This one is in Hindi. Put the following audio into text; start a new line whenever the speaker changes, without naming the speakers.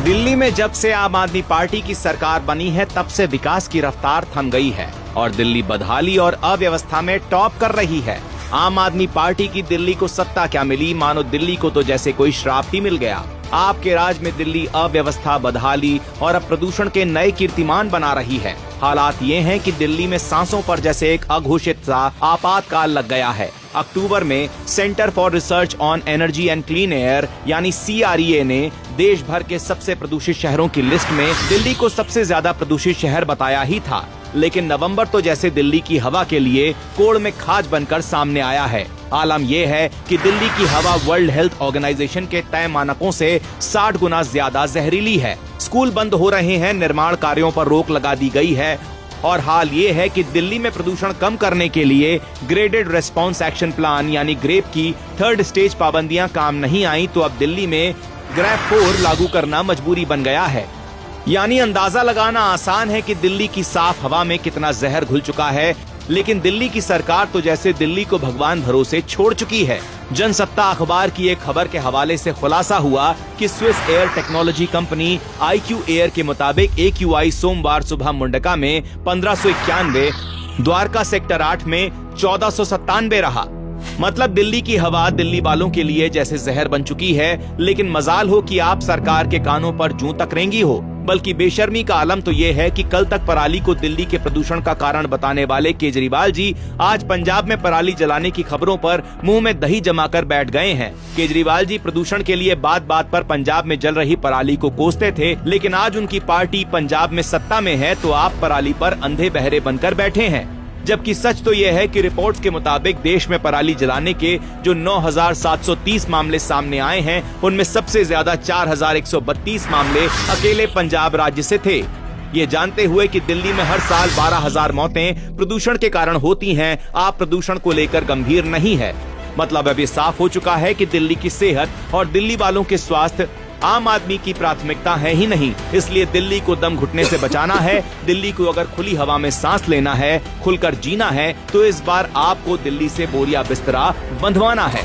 दिल्ली में जब से आम आदमी पार्टी की सरकार बनी है तब से विकास की रफ्तार थम गई है और दिल्ली बदहाली और अव्यवस्था में टॉप कर रही है। आम आदमी पार्टी की दिल्ली को सत्ता क्या मिली, मानो दिल्ली को तो जैसे कोई श्राप ही मिल गया। आपके राज में दिल्ली अव्यवस्था, बदहाली और अब प्रदूषण के नए कीर्तिमान बना रही है। हालात ये हैं कि दिल्ली में सांसों पर जैसे एक अघोषित सा आपातकाल लग गया है। अक्टूबर में centre for research on energy and clean air यानी CREA ने देश भर के सबसे प्रदूषित शहरों की लिस्ट में दिल्ली को सबसे ज्यादा प्रदूषित शहर बताया ही था। लेकिन नवंबर तो जैसे दिल्ली की हवा के लिए कोड़ में खाज बनकर सामने आया है। आलम यह है कि दिल्ली की हवा वर्ल्ड हेल्थ ऑर्गेनाइजेशन के तय मानकों से 60 गुना ज्यादा जहरीली है। स्कूल बंद हो रहे हैं, निर्माण कार्यों पर रोक लगा दी गई है और हाल ये है कि दिल्ली में प्रदूषण कम करने के लिए ग्रेडेड रेस्पॉन्स एक्शन प्लान यानी ग्रेप की 3rd स्टेज पाबंदियां काम नहीं आई तो अब दिल्ली में ग्रेप 4 लागू करना मजबूरी बन गया है। यानी अंदाजा लगाना आसान है कि दिल्ली की साफ हवा में कितना जहर घुल चुका है, लेकिन दिल्ली की सरकार तो जैसे दिल्ली को भगवान भरोसे छोड़ चुकी है। जनसत्ता अखबार की एक खबर के हवाले से खुलासा हुआ कि Swiss air technology company IQ air के मुताबिक AQI सोमवार सुबह मुंडका में 1591, द्वारका सेक्टर 8 में 1497 रहा। मतलब दिल्ली की हवा दिल्ली वालों के लिए जैसे जहर बन चुकी है। लेकिन मजाल हो कि आप सरकार के कानों पर जूं तक रेंगी हो। बल्कि बेशर्मी का आलम तो ये है कि कल तक पराली को दिल्ली के प्रदूषण का कारण बताने वाले केजरीवाल जी आज पंजाब में पराली जलाने की खबरों पर मुंह में दही जमाकर बैठ गए हैं। केजरीवाल जी प्रदूषण के लिए बात बात पर पंजाब में जल रही पराली को कोसते थे, लेकिन आज उनकी पार्टी पंजाब में सत्ता में है तो आप पराली पर अंधे बहरे बनकर बैठे हैं। जबकि सच तो यह है कि रिपोर्ट्स के मुताबिक देश में पराली जलाने के जो 9,730 मामले सामने आए हैं, उनमें सबसे ज्यादा 4,132 मामले अकेले पंजाब राज्य से थे। ये जानते हुए कि दिल्ली में हर साल 12,000 मौतें प्रदूषण के कारण होती हैं, आप प्रदूषण को लेकर गंभीर नहीं है। मतलब अब ये साफ हो चुका है कि दिल्ली की सेहत और दिल्ली वालों के स्वास्थ्य आम आदमी की प्राथमिकता है ही नहीं। इसलिए दिल्ली को दम घुटने से बचाना है। दिल्ली को अगर खुली हवा में सांस लेना है, खुलकर जीना है, तो इस बार आपको दिल्ली से बोरिया बिस्तरा बंधवाना है।